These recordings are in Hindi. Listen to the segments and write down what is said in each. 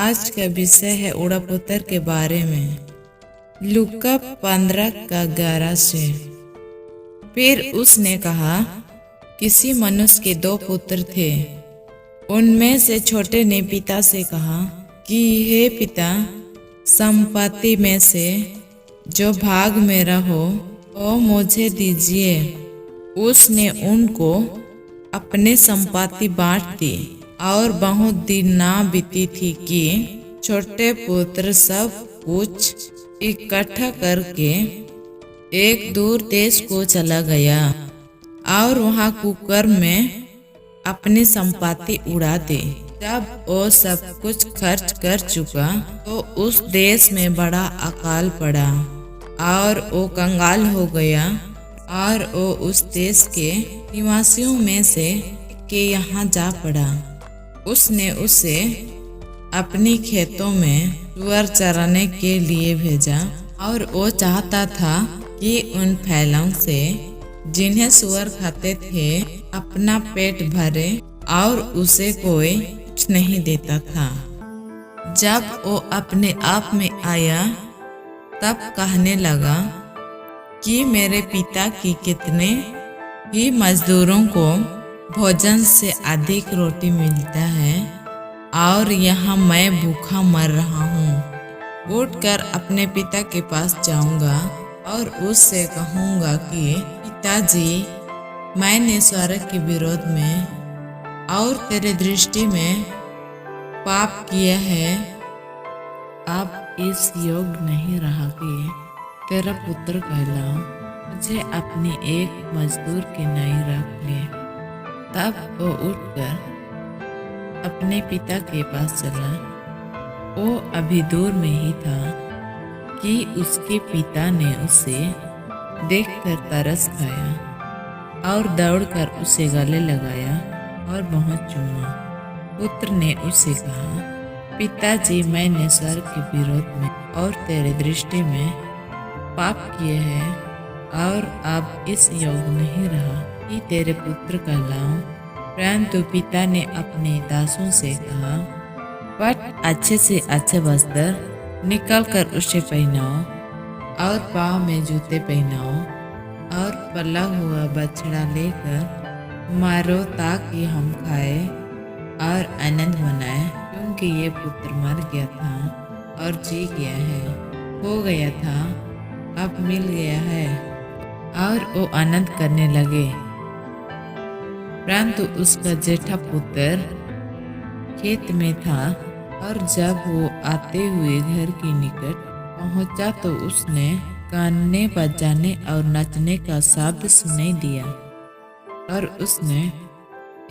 आज का विषय है उड़ापुतर के बारे में। लूका 15 का 11 से। फिर उसने कहा, किसी मनुष्य के 2 पुत्र थे। उनमें से छोटे ने पिता से कहा कि हे पिता, संपत्ति में से जो भाग मेरा हो वो मुझे दीजिए। उसने उनको अपने संपत्ति बांट दी। और बहुत दिन ना बीती थी कि छोटे पुत्र सब कुछ इकट्ठा करके एक दूर देश को चला गया और वहाँ कुकर्म में अपनी संपत्ति उड़ा दी। जब वो सब कुछ खर्च कर चुका तो उस देश में बड़ा अकाल पड़ा और वो कंगाल हो गया। और वो उस देश के निवासियों में से के यहाँ जा पड़ा। उसने उसे अपनी खेतों में सुअर चराने के लिए भेजा और वो चाहता था कि उन फैलों से जिन्हें सुअर खाते थे अपना पेट भरे, और उसे कोई कुछ नहीं देता था। जब वो अपने आप में आया तब कहने लगा कि मेरे पिता की कितने ही मजदूरों को भोजन से अधिक रोटी मिलता है और यहाँ मैं भूखा मर रहा हूँ। उठकर अपने पिता के पास जाऊँगा और उससे कहूँगा कि पिताजी, मैंने स्वर्ग के विरोध में और तेरे दृष्टि में पाप किया है। अब इस योग्य नहीं रहा कि तेरा पुत्र कहलाऊं। मुझे अपनी एक मजदूर की नाई रख ले। तब वो उठकर अपने पिता के पास चला। वो अभी दूर में ही था कि उसके पिता ने उसे देखकर तरस खाया और दौड़कर उसे गले लगाया और बहुत चूमा। पुत्र ने उसे कहा, पिताजी, मैंने स्वर्ग के विरोध में और तेरे दृष्टि में पाप किए हैं और अब इस योग नहीं रहा कि तेरे पुत्र कहलाऊं। परंतु पिता ने अपने दासों से कहा, पट अच्छे से अच्छे वस्त्र निकाल कर उसे पहनाओ और पाँव में जूते पहनाओ और पला हुआ बछड़ा लेकर मारो ताकि हम खाए और आनंद मनाए। क्योंकि ये पुत्र मर गया था और जी गया है, हो गया था अब मिल गया है। और वो आनंद करने लगे। परंतु उसका जेठा पुत्र खेत में था और जब वो आते हुए घर के निकट पहुंचा तो उसने गाने बजाने और नचने का शब्द सुनाई दिया। और उसने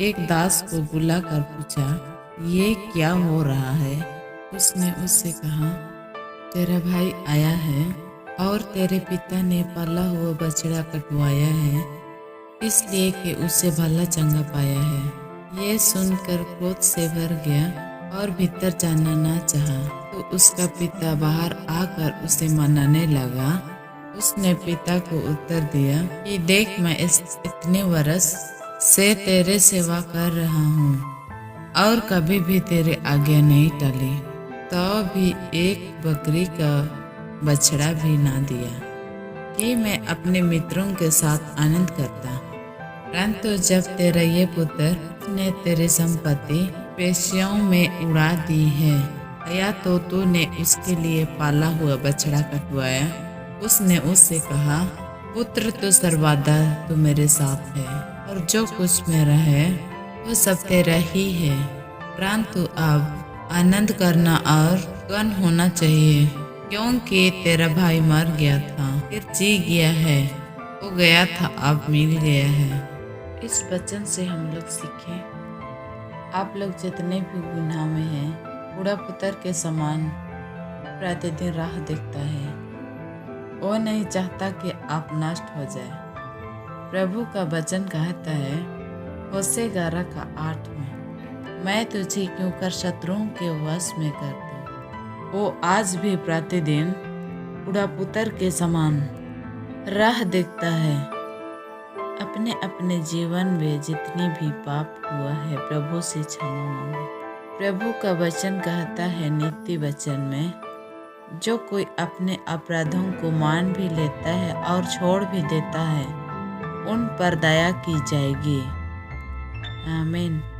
एक दास को बुलाकर पूछा, ये क्या हो रहा है? उसने उससे कहा, तेरा भाई आया है और तेरे पिता ने पाला हुआ बछड़ा कटवाया है, इसलिए कि उसे भला चंगा पाया है। ये सुनकर क्रोध से भर गया और भीतर जाना ना चाहा। तो उसका पिता बाहर आकर उसे मनाने लगा। उसने पिता को उत्तर दिया कि देख, मैं इतने वर्ष से तेरे सेवा कर रहा हूँ और कभी भी तेरे आज्ञा नहीं टली, तो भी एक बकरी का बछड़ा भी ना दिया कि मैं अपने मित्रों के साथ आनंद करता। परंतु जब तेरा ये पुत्र ने तेरी संपत्ति वेश्याओं में उड़ा दी है, या तो तूने उसके लिए पाला हुआ बछड़ा कटवाया। उसने उससे कहा, पुत्र, तो सर्वदा तू मेरे साथ है और जो कुछ मेरा है वो सब तेरा ही है। परंतु अब आनंद करना और गन होना चाहिए, क्योंकि तेरा भाई मर गया था फिर जी गया है, वो गया था अब मिल गया है। इस वचन से हम लोग सीखें, आप लोग जितने भी गुनाह में हैं, बूढ़ा पुत्र के समान प्रतिदिन राह देखता है। वो नहीं चाहता कि आप नष्ट हो जाए। प्रभु का वचन कहता है होशे 11 का 8 में, मैं तुझे क्यों कर शत्रुओं के वश में कर दूं। वो आज भी प्रतिदिन बूढ़ा पुत्र के समान राह देखता है। अपने अपने जीवन में जितनी भी पाप हुआ है प्रभु से क्षमा मांगे। प्रभु का वचन कहता है नीति वचन में, जो कोई अपने अपराधों को मान भी लेता है और छोड़ भी देता है, उन पर दया की जाएगी। आमीन।